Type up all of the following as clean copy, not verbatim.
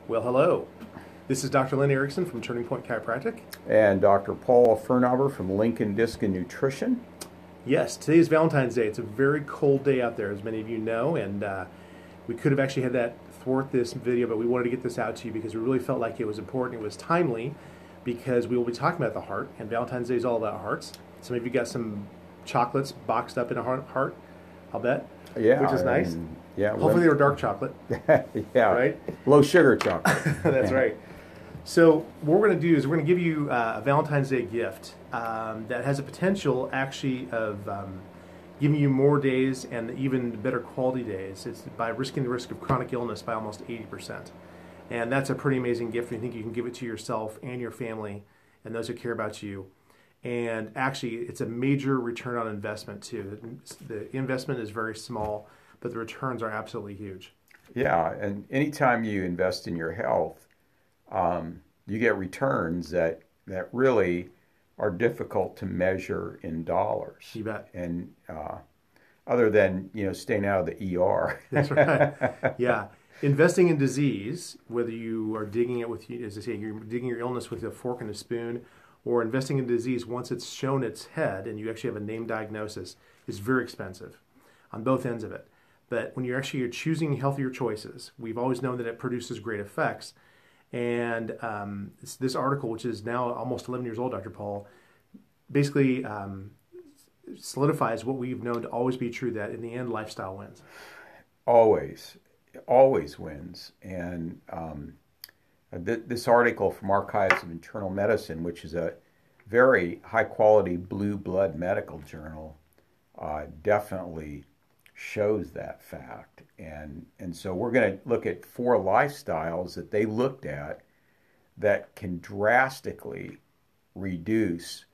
Well, hello. This is Dr. Lynn Erickson from Turning Point Chiropractic. And Dr. Paul Firnhaber from Lincoln Disc and Nutrition. Yes, today is Valentine's Day. It's a very cold day out there, as many of you know, and we could have actually had that thwart this video, but we wanted to get this out to you because we really felt like it was important. It was timely because we will be talking about the heart, and Valentine's Day is all about hearts. Some of you got some chocolates boxed up in a heart, I'll bet. Yeah. Which is nice. Yeah. Hopefully they were dark chocolate. Yeah. Right? Low sugar chocolate. That's right. So what we're going to do is we're going to give you a Valentine's Day gift that has a potential actually of giving you more days and even better quality days. It's by risking the risk of chronic illness by almost 80%. And that's a pretty amazing gift. I think you can give it to yourself and your family and those who care about you. And actually, it's a major return on investment too. The investment is very small, but the returns are absolutely huge. Yeah, and anytime you invest in your health, you get returns that really are difficult to measure in dollars. You bet. And other than staying out of the ER. That's right. Yeah, investing in disease, whether you are digging it with, as I say, you're digging your illness with a fork and a spoon, or investing in disease once it's shown its head and you actually have a named diagnosis, is very expensive on both ends of it. But when you're choosing healthier choices, we've always known that it produces great effects. And this article, which is now almost 11 years old, Dr. Paul, basically solidifies what we've known to always be true, that in the end, lifestyle wins. Always wins. And this article from Archives of Internal Medicine, which is a very high-quality blue blood medical journal, definitely shows that fact. And so we're going to look at 4 lifestyles that they looked at that can drastically reduce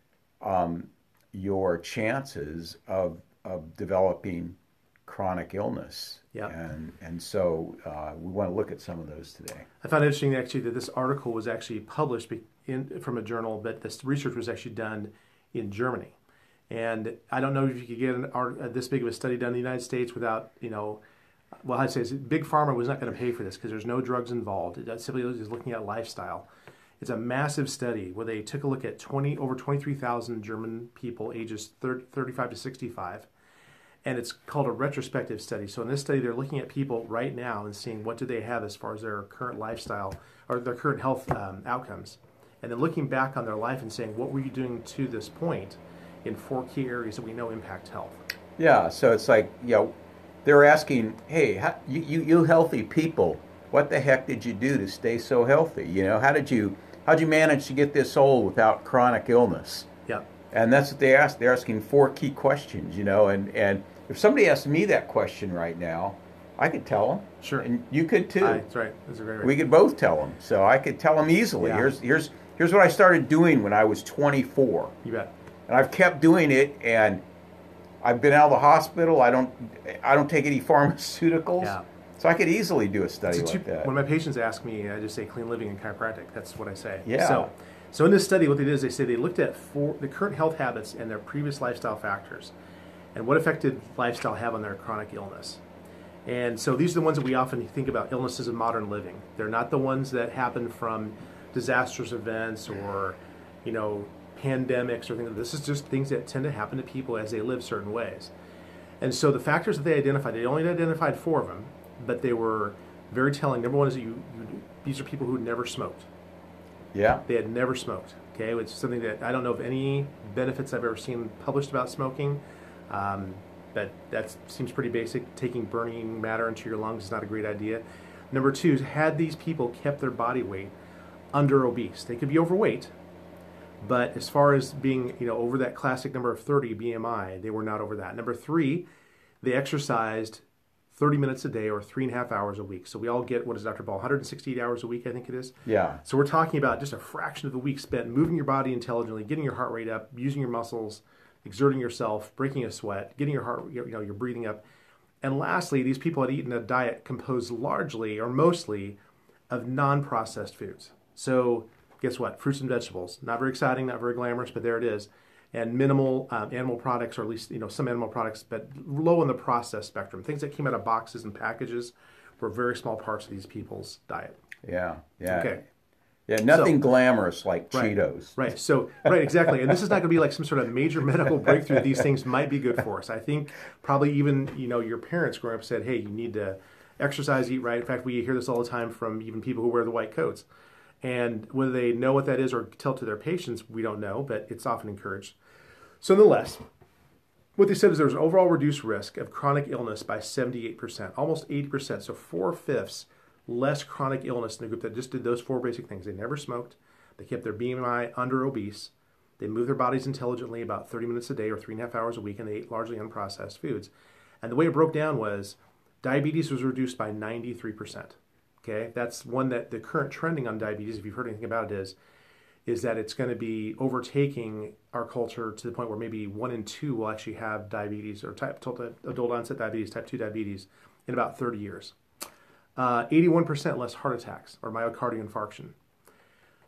your chances of developing chronic illness. Yeah. And so we want to look at some of those today. I found it interesting actually that this article was actually published from a journal, but this research was actually done in Germany. And I don't know if you could get this big of a study done in the United States without, well, I'd say Big Pharma was not going to pay for this because there's no drugs involved. It simply is looking at lifestyle. It's a massive study where they took a look at over 23,000 German people ages 35 to 65. And it's called a retrospective study. So in this study, they're looking at people right now and seeing what do they have as far as their current lifestyle or their current health outcomes. And then looking back on their life and saying, what were you doing to this point in 4 key areas that we know impact health? Yeah, so it's like, they're asking, hey, you healthy people, what the heck did you do to stay so healthy? How'd you manage to get this old without chronic illness? Yeah. And that's what they asked. They're asking 4 key questions, and if somebody asked me that question right now, I could tell them. Sure. And you could too. That's right. That's a great. We could both tell them. So I could tell them easily. Yeah. Here's what I started doing when I was 24. You bet. And I've kept doing it, and I've been out of the hospital. I don't take any pharmaceuticals. Yeah. So I could easily do a study like that. When my patients ask me, I just say clean living and chiropractic. That's what I say. Yeah. So in this study, what they did is they say they looked at the current health habits and their previous lifestyle factors, and what effect did lifestyle have on their chronic illness. And so these are the ones that we often think about illnesses of modern living. They're not the ones that happen from disastrous events or, pandemics or things. This is just things that tend to happen to people as they live certain ways. And so the factors that they identified, they only identified 4 of them, but they were very telling. Number one is that these are people who had never smoked. Yeah. They had never smoked. Okay, it's something that I don't know of any benefits I've ever seen published about smoking, but that seems pretty basic. Taking burning matter into your lungs is not a great idea. Number 2 is, had these people kept their body weight under obese? They could be overweight, but as far as being over that classic number of 30 BMI, they were not over that. Number 3, they exercised 30 minutes a day or 3.5 hours a week. So we all get, what is Dr. Ball, 168 hours a week, I think it is? Yeah. So we're talking about just a fraction of the week spent moving your body intelligently, getting your heart rate up, using your muscles, exerting yourself, breaking a sweat, getting your heart, your breathing up. And lastly, these people had eaten a diet composed largely or mostly of non-processed foods. So guess what? Fruits and vegetables. Not very exciting, not very glamorous, but there it is. And minimal animal products, or at least some animal products, but low on the processed spectrum. Things that came out of boxes and packages were very small parts of these people's diet. Yeah. Yeah. Okay. Yeah, nothing glamorous like Cheetos. Right. So, right, exactly. And this is not going to be like some sort of major medical breakthrough. These things might be good for us. I think probably even, your parents growing up said, hey, you need to exercise, eat right. In fact, we hear this all the time from even people who wear the white coats. And whether they know what that is or tell it to their patients, we don't know, but it's often encouraged. So nonetheless, what they said is there's an overall reduced risk of chronic illness by 78%, almost 80%. So 4/5 less chronic illness in the group that just did those 4 basic things. They never smoked. They kept their BMI under obese. They moved their bodies intelligently about 30 minutes a day or 3.5 hours a week, and they ate largely unprocessed foods. And the way it broke down was diabetes was reduced by 93%. Okay, that's one that the current trending on diabetes, if you've heard anything about it, is that it's going to be overtaking our culture to the point where maybe 1 in 2 will actually have diabetes or adult onset diabetes, type 2 diabetes in about 30 years. 81% less heart attacks or myocardial infarction,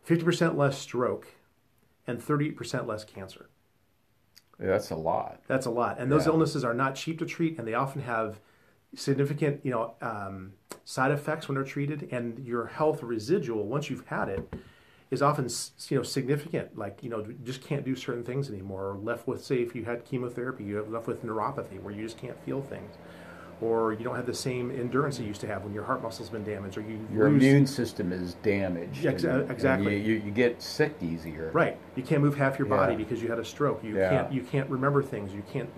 50% less stroke, and 38% less cancer. Yeah, that's a lot. That's a lot. And those illnesses are not cheap to treat, and they often have significant, side effects when they're treated. And your health residual, once you've had it, is often, significant. Like, you just can't do certain things anymore. Or left with, say, if you had chemotherapy, you have left with neuropathy where you just can't feel things. Or you don't have the same endurance you used to have when your heart muscle's been damaged, or your immune system is damaged. Exactly. And you get sick easier. Right. You can't move half your body because you had a stroke. You can't remember things. You can't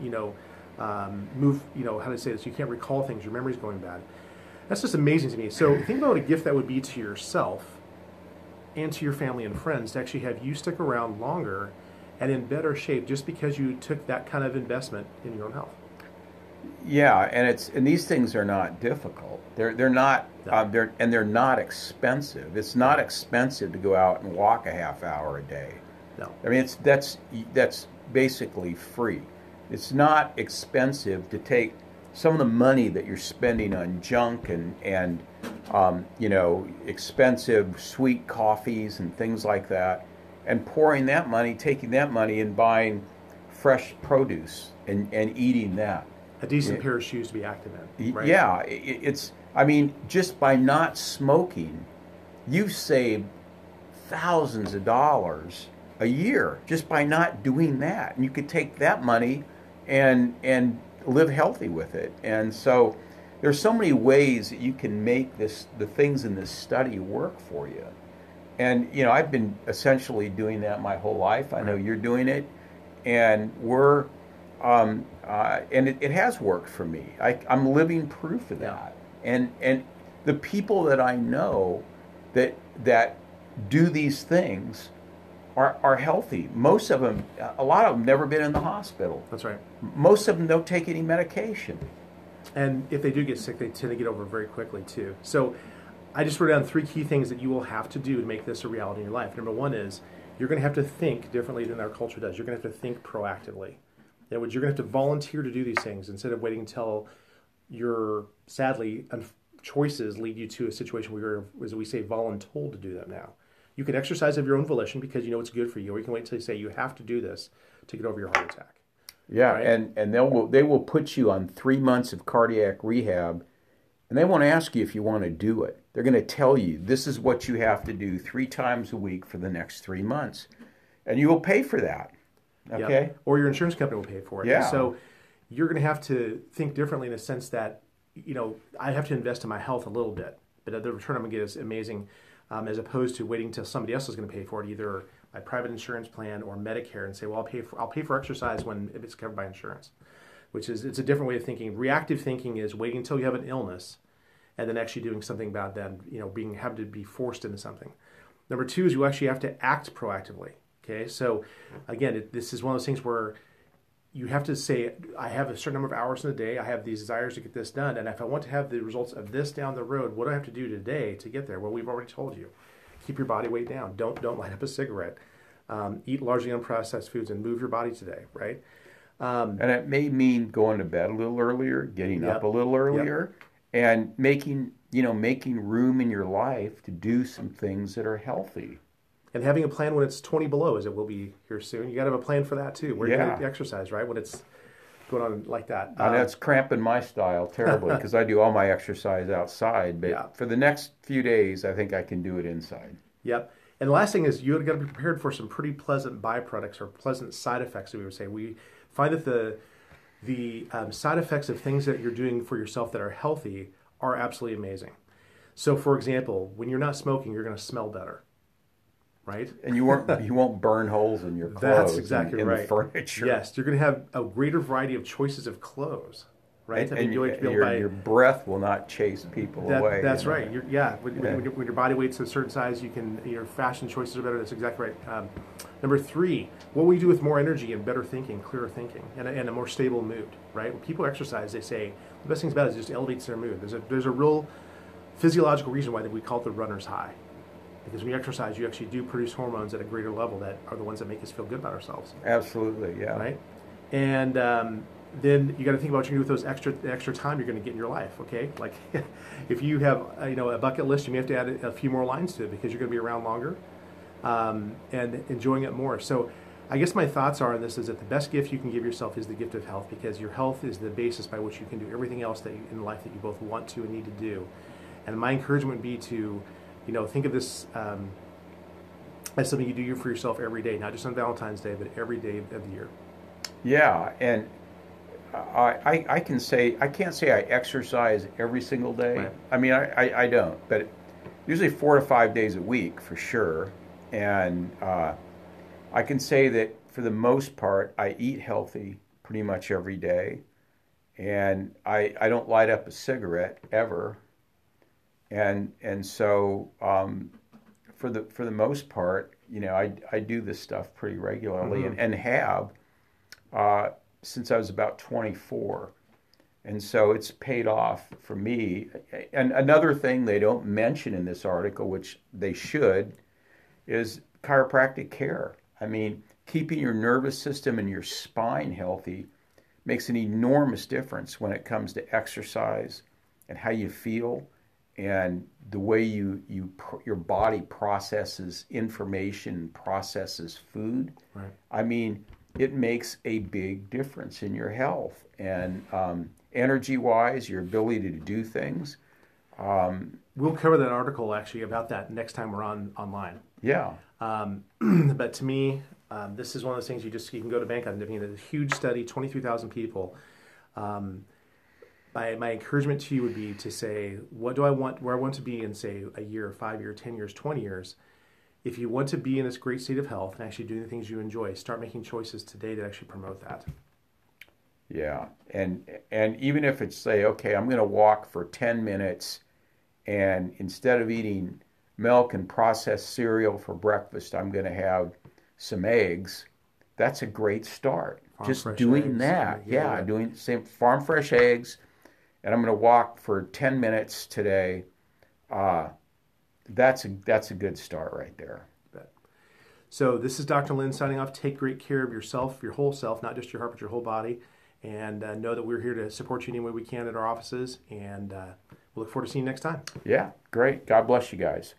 move. How to say this? You can't recall things. Your memory's going bad. That's just amazing to me. So think about what a gift that would be to yourself and to your family and friends to actually have you stick around longer and in better shape just because you took that kind of investment in your own health. Yeah, and these things are not difficult. They're not they're not expensive. It's not expensive to go out and walk a half hour a day. No. I mean that's basically free. It's not expensive to take some of the money that you're spending on junk and expensive sweet coffees and things like that, and taking that money and buying fresh produce and eating that. A decent pair of shoes to be active in, right? Yeah, just by not smoking, you've saved thousands of dollars a year just by not doing that. And you could take that money and live healthy with it. And so there's so many ways that you can make the things in this study work for you. And, I've been essentially doing that my whole life. I know you're doing it. And we're... and it has worked for me. I'm living proof of that. And the people that I know that do these things are healthy. Most of them, a lot of them, never been in the hospital. That's right. Most of them don't take any medication. And if they do get sick, they tend to get over very quickly too. So I just wrote down 3 key things that you will have to do to make this a reality in your life. Number 1 is you're going to have to think differently than our culture does. You're going to have to think proactively. You're going to have to volunteer to do these things instead of waiting until your, sadly, choices lead you to a situation where you're, as we say, voluntold to do them now. You can exercise of your own volition because you know it's good for you, or you can wait until you say you have to do this to get over your heart attack. Yeah, right? and they will put you on 3 months of cardiac rehab, and they won't ask you if you want to do it. They're going to tell you this is what you have to do 3 times a week for the next 3 months, and you will pay for that. Okay. Yep. Or your insurance company will pay for it. Yeah. And so you're going to have to think differently in the sense that, I have to invest in my health a little bit, but the return I'm going to get is amazing, as opposed to waiting until somebody else is going to pay for it, either my private insurance plan or Medicare, and say, well, I'll pay for exercise when it's covered by insurance, it's a different way of thinking. Reactive thinking is waiting until you have an illness and then actually doing something about that, having to be forced into something. Number 2 is you actually have to act proactively. Okay, so again, this is one of those things where you have to say, I have a certain number of hours in a day, I have these desires to get this done, and if I want to have the results of this down the road, what do I have to do today to get there? Well, we've already told you. Keep your body weight down. Don't light up a cigarette. Eat largely unprocessed foods and move your body today, right? And it may mean going to bed a little earlier, getting up a little earlier, and making room in your life to do some things that are healthy. And having a plan when it's 20 below, as it will be here soon. You got to have a plan for that too. Where you're going to exercise, right? When it's going on like that. And that's cramping my style terribly because I do all my exercise outside. But for the next few days, I think I can do it inside. Yep. And the last thing is you got to be prepared for some pretty pleasant byproducts or pleasant side effects, we would say. We find that the side effects of things that you're doing for yourself that are healthy are absolutely amazing. So, for example, when you're not smoking, you're going to smell better, right? And you won't burn holes in your clothes. That's exactly and right. The furniture. Yes, you're going to have a greater variety of choices of clothes, right? And your breath will not chase people away. That's right. When your body weight's a certain size, your fashion choices are better. That's exactly right. Number 3, what will you do with more energy and better thinking, clearer thinking, and a more stable mood, right? When people exercise, they say the best thing about it is it just elevates their mood. There's a real physiological reason why we call it the runner's high. Because when you exercise, you actually do produce hormones at a greater level that are the ones that make us feel good about ourselves. Absolutely, yeah. Right? And then you got to think about what you do with those extra time you're going to get in your life, okay? Like if you have a bucket list, you may have to add a few more lines to it because you're going to be around longer and enjoying it more. So I guess my thoughts are on this is that the best gift you can give yourself is the gift of health, because your health is the basis by which you can do everything else in life that you both want to and need to do. And my encouragement would be to, think of this as something you do for yourself every day, not just on Valentine's Day, but every day of the year. Yeah, and I can't say I exercise every single day. Right. I mean, I don't, but usually 4 to 5 days a week for sure. And I can say that for the most part, I eat healthy pretty much every day, and I don't light up a cigarette ever. And so for the most part, I do this stuff pretty regularly, mm-hmm. and have since I was about 24. And so it's paid off for me. And another thing they don't mention in this article, which they should, is chiropractic care. I mean, keeping your nervous system and your spine healthy makes an enormous difference when it comes to exercise and how you feel and the way your body processes information, processes food. Right. I mean, it makes a big difference in your health and energy-wise, your ability to do things. We'll cover that article actually about that next time we're online. Yeah. But to me, this is one of those things you can go to bank on. I mean, it's a huge study, 23,000 people. My encouragement to you would be to say, what do I want, where I want to be in, say, a year, 5 years, 10 years, 20 years. If you want to be in this great state of health and actually doing the things you enjoy, start making choices today that actually promote that. Yeah, and even if it's, say, okay, I'm going to walk for 10 minutes, and instead of eating milk and processed cereal for breakfast, I'm going to have some eggs. That's a great start. Just doing eggs. That. Yeah, doing same farm fresh eggs, and I'm going to walk for 10 minutes today. That's a good start right there. So this is Dr. Lynn signing off. Take great care of yourself, your whole self, not just your heart, but your whole body. And know that we're here to support you any way we can at our offices. And we'll look forward to seeing you next time. Yeah, great. God bless you guys.